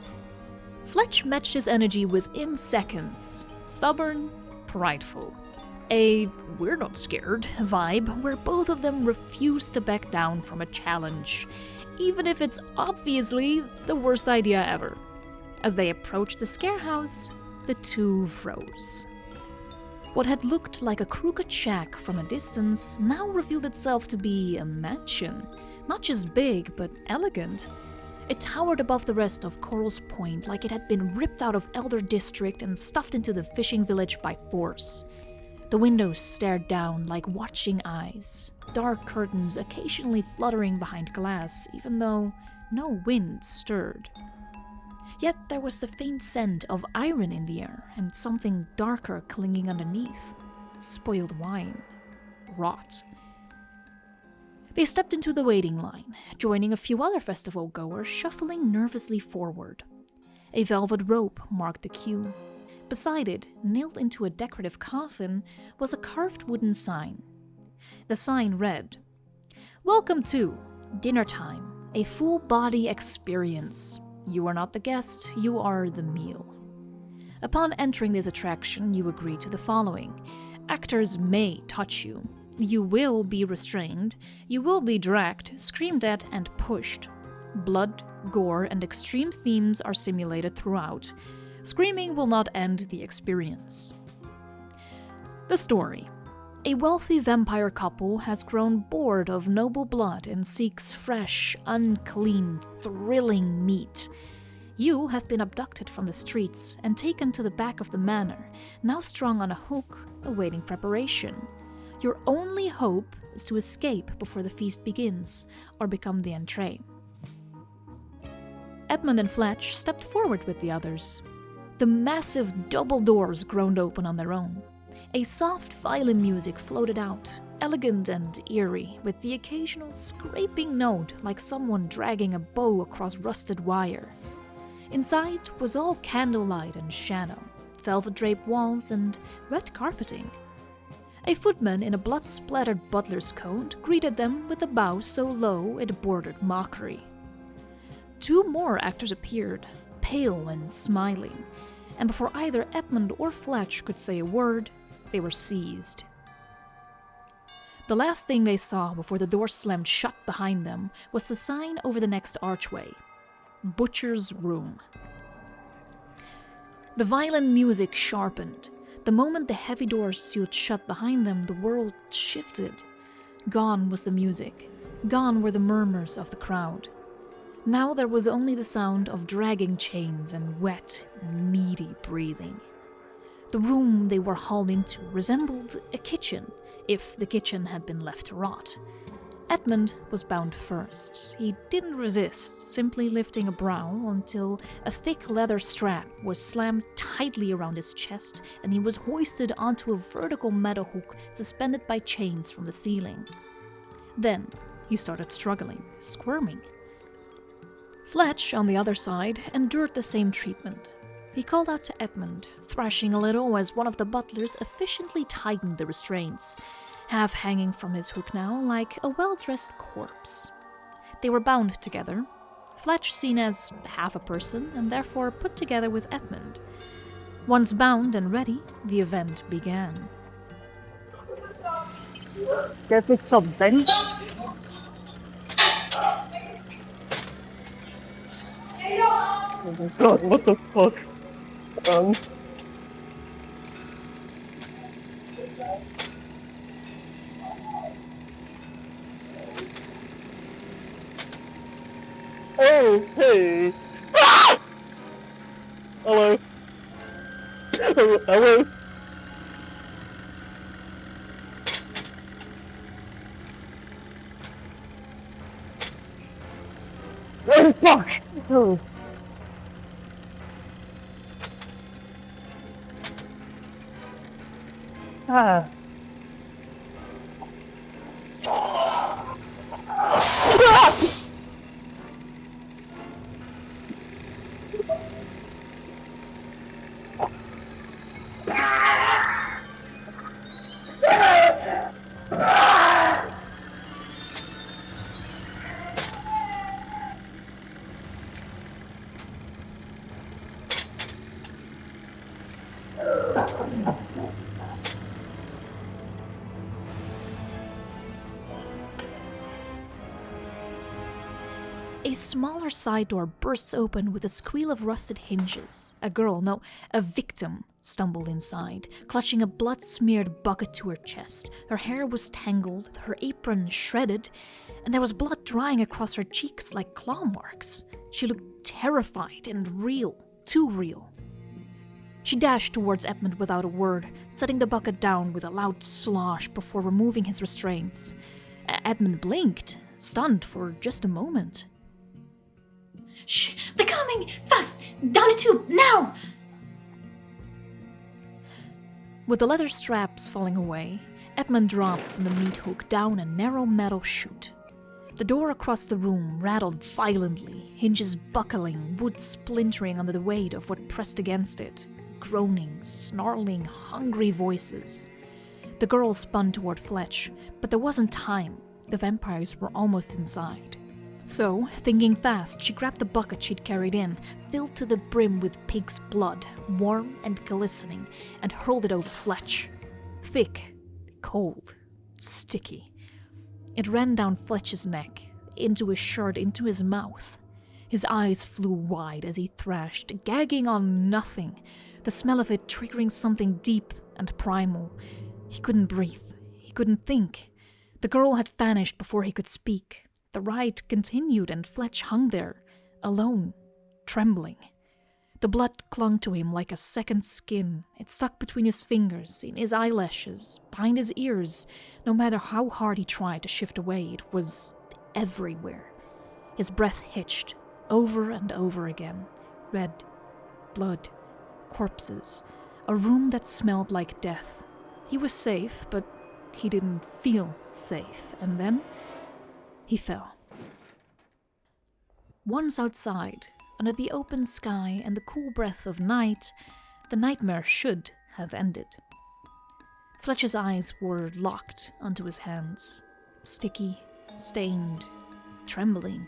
Fletch matched his energy within seconds. Stubborn, prideful. A we're not scared vibe where both of them refuse to back down from a challenge, even if it's obviously the worst idea ever. As they approached the scare house, the two froze. What had looked like a crooked shack from a distance now revealed itself to be a mansion. Not just big, but elegant. It towered above the rest of Coral's Point like it had been ripped out of Elder District and stuffed into the fishing village by force. The windows stared down like watching eyes, dark curtains occasionally fluttering behind glass, even though no wind stirred. Yet there was the faint scent of iron in the air, and something darker clinging underneath. Spoiled wine. Rot. They stepped into the waiting line, joining a few other festival goers shuffling nervously forward. A velvet rope marked the queue. Beside it, nailed into a decorative coffin, was a carved wooden sign. The sign read, "Welcome to Dinner Time, a full-body experience. You are not the guest, you are the meal." Upon entering this attraction, you agree to the following. Actors may touch you. You will be restrained. You will be dragged, screamed at, and pushed. Blood, gore, and extreme themes are simulated throughout. Screaming will not end the experience. The story. A wealthy vampire couple has grown bored of noble blood and seeks fresh, unclean, thrilling meat. You have been abducted from the streets and taken to the back of the manor, now strung on a hook, awaiting preparation. Your only hope is to escape before the feast begins, or become the entree. Edmund and Fletch stepped forward with the others. The massive double doors groaned open on their own. A soft violin music floated out, elegant and eerie, with the occasional scraping note like someone dragging a bow across rusted wire. Inside was all candlelight and shadow, velvet-draped walls and red carpeting. A footman in a blood-splattered butler's coat greeted them with a bow so low it bordered mockery. Two more actors appeared, pale and smiling, and before either Edmund or Fletch could say a word, they were seized. The last thing they saw before the door slammed shut behind them was the sign over the next archway. Butcher's Room. The violin music sharpened. The moment the heavy doors sealed shut behind them, the world shifted. Gone was the music. Gone were the murmurs of the crowd. Now there was only the sound of dragging chains and wet, meaty breathing. The room they were hauled into resembled a kitchen, if the kitchen had been left to rot. Edmund was bound first. He didn't resist, simply lifting a brow until a thick leather strap was slammed tightly around his chest and he was hoisted onto a vertical metal hook suspended by chains from the ceiling. Then he started struggling, squirming. Fletch, on the other side, endured the same treatment. He called out to Edmund, thrashing a little as one of the butlers efficiently tightened the restraints, half hanging from his hook now like a well-dressed corpse. They were bound together, Fletch seen as half a person and therefore put together with Edmund. Once bound and ready, the event began. This is something. Oh my god, what the fuck? Oh, hey! Hello. Hello. Oh, fuck! Oh. Ah. A smaller side door bursts open with a squeal of rusted hinges. A girl, no, a victim, stumbled inside, clutching a blood-smeared bucket to her chest. Her hair was tangled, her apron shredded, and there was blood drying across her cheeks like claw marks. She looked terrified and real, too real. She dashed towards Edmund without a word, setting the bucket down with a loud slosh before removing his restraints. Edmund blinked, stunned for just a moment. Shh! They're coming! Fast! Down the tube, now! With the leather straps falling away, Edmund dropped from the meat hook down a narrow metal chute. The door across the room rattled violently, hinges buckling, wood splintering under the weight of what pressed against it. Groaning, snarling, hungry voices. The girl spun toward Fletch, but there wasn't time. The vampires were almost inside. So, thinking fast, she grabbed the bucket she'd carried in, filled to the brim with pig's blood, warm and glistening, and hurled it over Fletch. Thick, cold, sticky. It ran down Fletch's neck, into his shirt, into his mouth. His eyes flew wide as he thrashed, gagging on nothing, the smell of it triggering something deep and primal. He couldn't breathe. He couldn't think. The girl had vanished before he could speak. The ride continued and Fletch hung there, alone, trembling. The blood clung to him like a second skin. It stuck between his fingers, in his eyelashes, behind his ears. No matter how hard he tried to shift away, it was everywhere. His breath hitched, over and over again. Red, blood, corpses. A room that smelled like death. He was safe, but he didn't feel safe. And then he fell. Once outside, under the open sky and the cool breath of night, the nightmare should have ended. Fletcher's eyes were locked onto his hands, sticky, stained, trembling.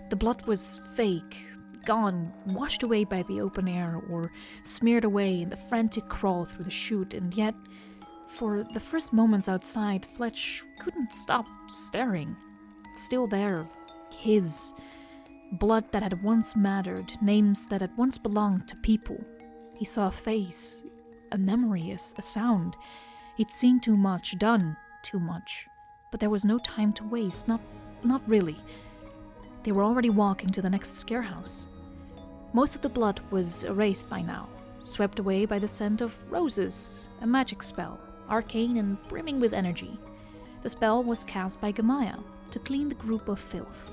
The blood was fake, gone, washed away by the open air or smeared away in the frantic crawl through the chute, and yet, for the first moments outside, Fletch couldn't stop staring. Still there, his blood that had once mattered, names that had once belonged to people. He saw a face, a memory, a sound. He'd seen too much, done too much. But there was no time to waste, not really. They were already walking to the next scare house. Most of the blood was erased by now, swept away by the scent of roses, a magic spell, arcane and brimming with energy. The spell was cast by Gamaya to clean the group of filth.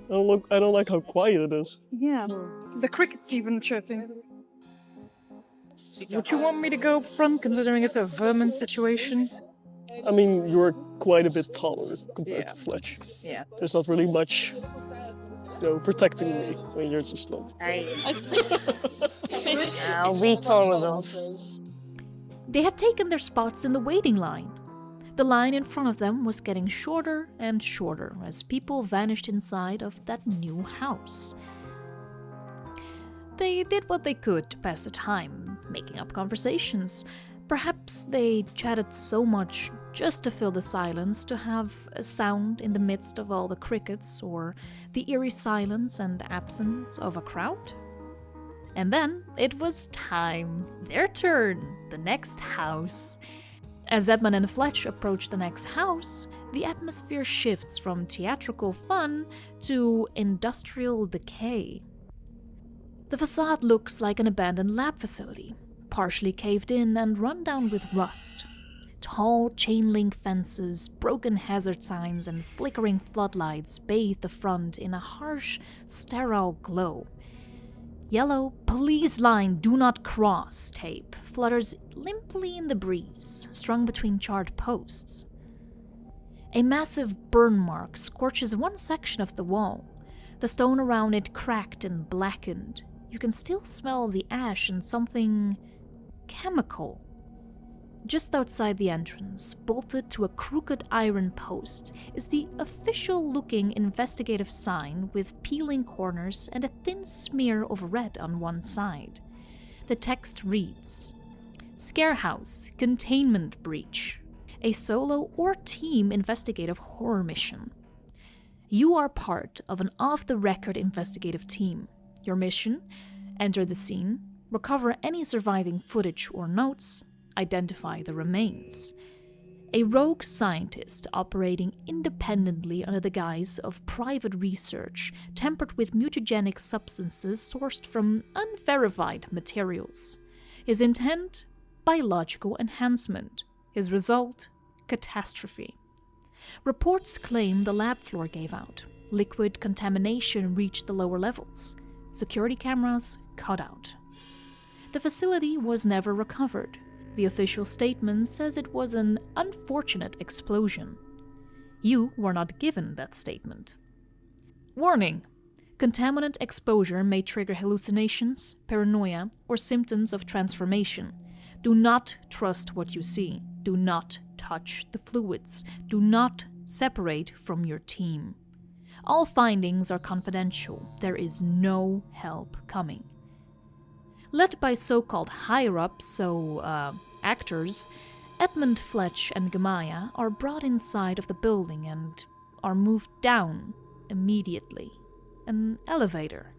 I don't like how quiet it is. Yeah. The cricket's even chirping. Would you want me to go up front, considering it's a vermin situation? I mean, you're quite a bit taller compared to Fletch. Yeah. There's not really much, protecting me when you're just not. I'll be tall enough. They had taken their spots in the waiting line. The line in front of them was getting shorter and shorter as people vanished inside of that new house. They did what they could to pass the time, making up conversations. Perhaps they chatted so much just to fill the silence, to have a sound in the midst of all the crickets, or the eerie silence and absence of a crowd. And then it was time. Their turn. The next house. As Edmund and Fletch approach the next house, the atmosphere shifts from theatrical fun to industrial decay. The facade looks like an abandoned lab facility, partially caved in and run down with rust. Tall chain-link fences, broken hazard signs, and flickering floodlights bathe the front in a harsh, sterile glow. Yellow "Police line, do not cross" tape flutters limply in the breeze, strung between charred posts. A massive burn mark scorches one section of the wall, the stone around it cracked and blackened. You can still smell the ash and something chemical. Just outside the entrance, bolted to a crooked iron post, is the official-looking investigative sign with peeling corners and a thin smear of red on one side. The text reads, "Scarehouse, Containment Breach. A solo or team investigative horror mission. You are part of an off-the-record investigative team. Your mission: enter the scene, recover any surviving footage or notes, identify the remains. A rogue scientist operating independently under the guise of private research, tempered with mutagenic substances sourced from unverified materials. His intent: biological enhancement. His result: catastrophe. Reports claim the lab floor gave out. Liquid contamination reached the lower levels. Security cameras cut out. The facility was never recovered. The official statement says it was an unfortunate explosion. You were not given that statement. Warning: contaminant exposure may trigger hallucinations, paranoia, or symptoms of transformation. Do not trust what you see. Do not touch the fluids. Do not separate from your team. All findings are confidential. There is no help coming. Led by so-called higher-ups, actors, Edmund, Fletch, and Gamaya are brought inside of the building and are moved down immediately. An elevator.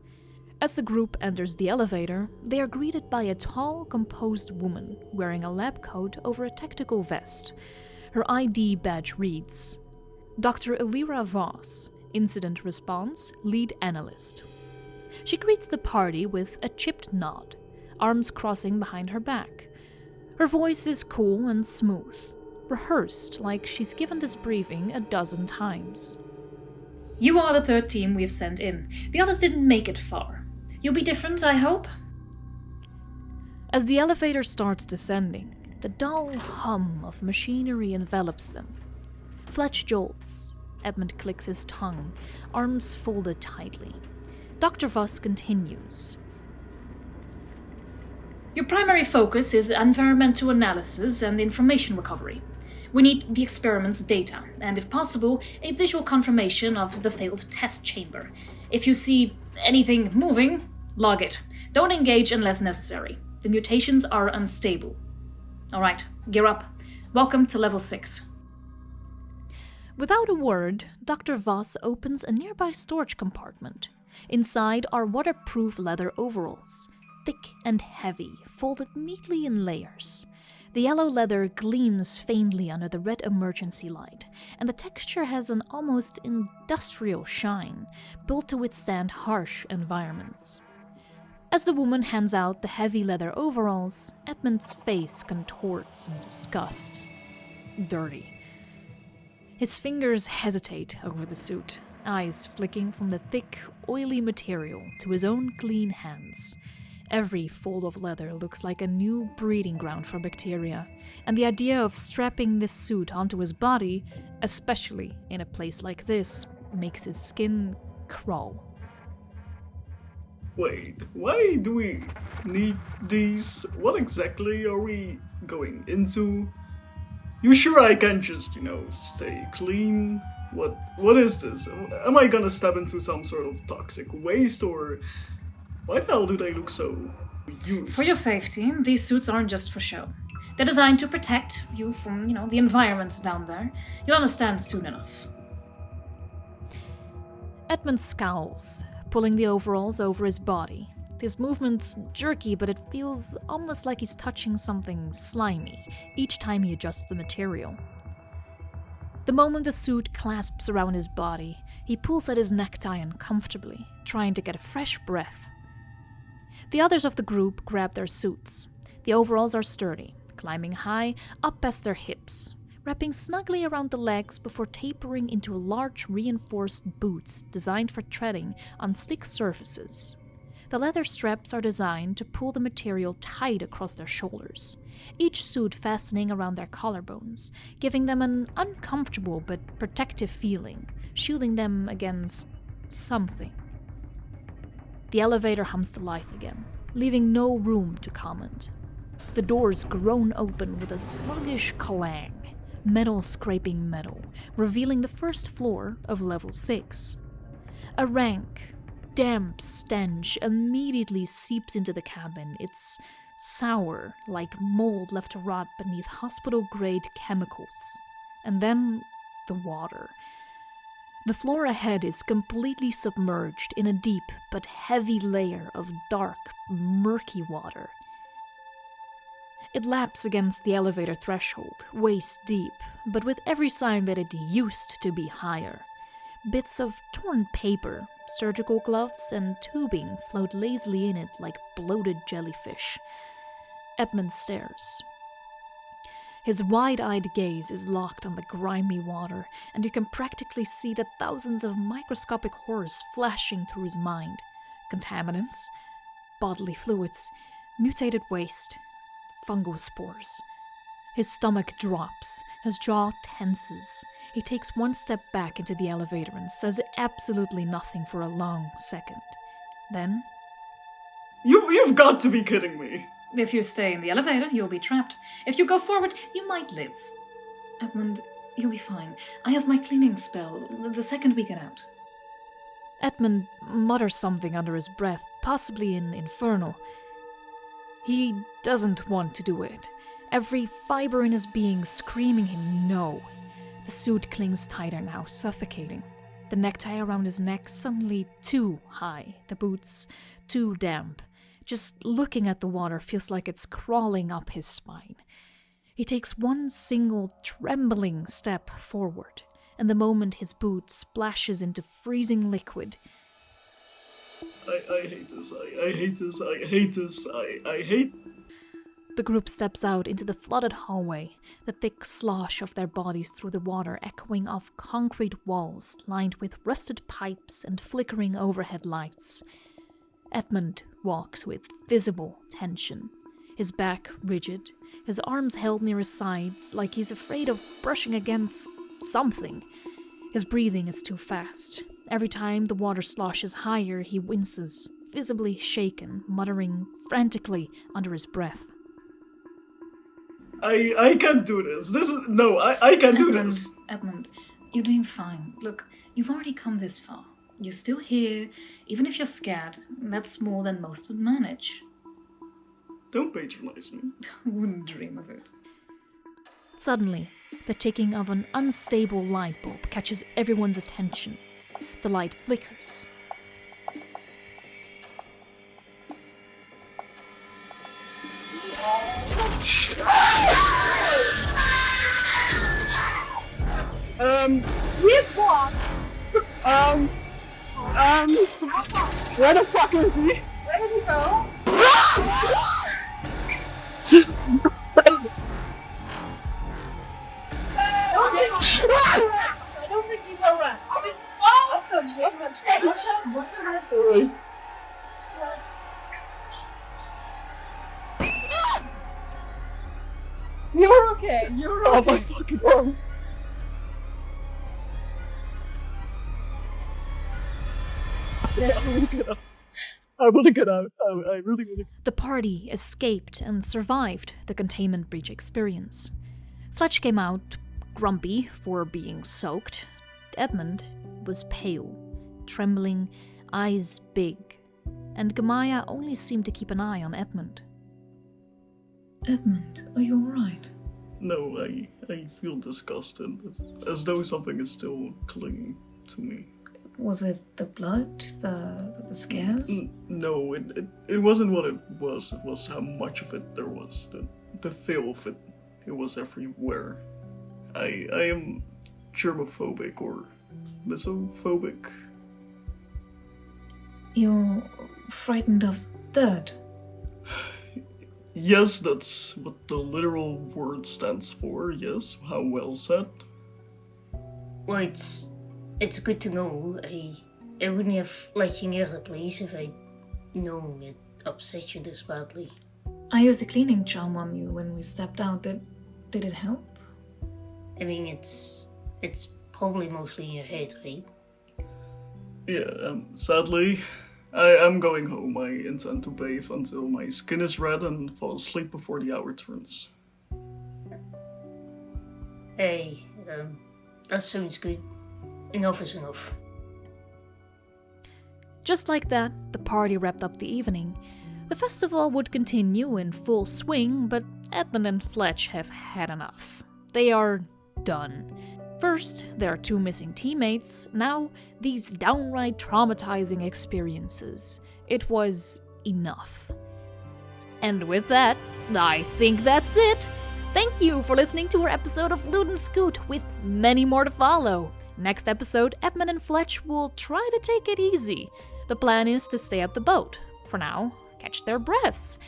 As the group enters the elevator, they are greeted by a tall, composed woman wearing a lab coat over a tactical vest. Her ID badge reads, Dr. Averai Voss, Incident Response Lead Analyst. She greets the party with a chipped nod, arms crossing behind her back. Her voice is cool and smooth, rehearsed like she's given this briefing a dozen times. You are the third team we've sent in. The others didn't make it far. You'll be different, I hope? As the elevator starts descending, the dull hum of machinery envelops them. Fletch jolts. Edmund clicks his tongue, arms folded tightly. Dr. Voss continues. Your primary focus is environmental analysis and information recovery. We need the experiment's data, and if possible, a visual confirmation of the failed test chamber. If you see anything moving, log it. Don't engage unless necessary. The mutations are unstable. Alright, gear up. Welcome to level 6. Without a word, Dr. Voss opens a nearby storage compartment. Inside are waterproof leather overalls, thick and heavy, folded neatly in layers. The yellow leather gleams faintly under the red emergency light, and the texture has an almost industrial shine, built to withstand harsh environments. As the woman hands out the heavy leather overalls, Edmund's face contorts in disgust. Dirty. His fingers hesitate over the suit, eyes flicking from the thick, oily material to his own clean hands. Every fold of leather looks like a new breeding ground for bacteria, and the idea of strapping this suit onto his body, especially in a place like this, makes his skin crawl. Wait, why do we need these? What exactly are we going into? You sure I can just, stay clean? What is this? Am I gonna step into some sort of toxic waste, or why the hell do they look so used? For your safety, these suits aren't just for show. They're designed to protect you from, the environment down there. You'll understand soon enough. Edmund scowls, pulling the overalls over his body. His movement's jerky, but it feels almost like he's touching something slimy each time he adjusts the material. The moment the suit clasps around his body, he pulls at his necktie uncomfortably, trying to get a fresh breath. The others of the group grab their suits. The overalls are sturdy, climbing high up past their hips, wrapping snugly around the legs before tapering into large reinforced boots designed for treading on slick surfaces. The leather straps are designed to pull the material tight across their shoulders, each suit fastening around their collarbones, giving them an uncomfortable but protective feeling, shielding them against something. The elevator hums to life again, leaving no room to comment. The doors groan open with a sluggish clang, metal scraping metal, revealing the first floor of level 6. A rank, damp stench immediately seeps into the cabin. It's sour, like mold left to rot beneath hospital-grade chemicals. And then the water. The floor ahead is completely submerged in a deep but heavy layer of dark, murky water. It laps against the elevator threshold, waist deep, but with every sign that it used to be higher. Bits of torn paper, surgical gloves, and tubing float lazily in it like bloated jellyfish. Edmund stares. His wide-eyed gaze is locked on the grimy water, and you can practically see the thousands of microscopic horrors flashing through his mind. Contaminants, bodily fluids, mutated waste, fungal spores. His stomach drops, his jaw tenses. He takes one step back into the elevator and says absolutely nothing for a long second. Then... You've got to be kidding me. If you stay in the elevator, you'll be trapped. If you go forward, you might live. Edmund, you'll be fine. I have my cleaning spell the second we get out. Edmund mutters something under his breath, possibly in Infernal. He doesn't want to do it. Every fiber in his being screaming him no. The suit clings tighter now, suffocating. The necktie around his neck suddenly too high, the boots too damp. Just looking at the water feels like it's crawling up his spine. He takes one single trembling step forward, and the moment his boot splashes into freezing liquid... I hate this, I hate this, I hate this, I hate... The group steps out into the flooded hallway, the thick slosh of their bodies through the water echoing off concrete walls lined with rusted pipes and flickering overhead lights. Edmund walks with visible tension, his back rigid, his arms held near his sides like he's afraid of brushing against something. His breathing is too fast. Every time the water sloshes higher, he winces, visibly shaken, muttering frantically under his breath. I can't do this. I can't do this. Edmund, you're doing fine. Look, you've already come this far. You're still here, even if you're scared. That's more than most would manage. Don't patronize me. Wouldn't dream of it. Suddenly, the ticking of an unstable light bulb catches everyone's attention. The light flickers. Here's one. Where the fuck is he? Where did he go? I don't think these are rats. You're okay. You're okay. Oh my fucking arm. Yeah, I want to get out. I really want to. The party escaped and survived the containment breach experience. Fletch came out grumpy for being soaked. Edmund was pale, trembling, eyes big, and Gamaya only seemed to keep an eye on Edmund. Edmund, are you alright? No, I feel disgusted. It's as though something is still clinging to me. Was it the blood? The scares? No, it wasn't what it was. It was how much of it there was. The filth, it was everywhere. I am germophobic or misophobic. You're frightened of dirt? Yes, that's what the literal word stands for, yes. How well said. Well, it's good to know. I wouldn't have let you near the place if I'd known it upset you this badly. I used a cleaning charm on you when we stepped out. Did it help? I mean, it's probably mostly in your head, right? Yeah, sadly, I'm going home. I intend to bathe until my skin is red and fall asleep before the hour turns. Hey, that sounds good. Enough is enough. Just like that, the party wrapped up the evening. The festival would continue in full swing, but Edmund and Fletch have had enough. They are done. First, there are 2 missing teammates. Now, these downright traumatizing experiences. It was enough. And with that, I think that's it. Thank you for listening to our episode of Loot and Scoot, with many more to follow. Next episode, Edmund and Fletch will try to take it easy. The plan is to stay at the boat. For now, catch their breaths.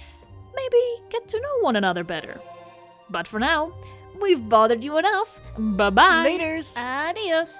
Maybe get to know one another better. But for now, we've bothered you enough. Bye-bye. Laters. Adios.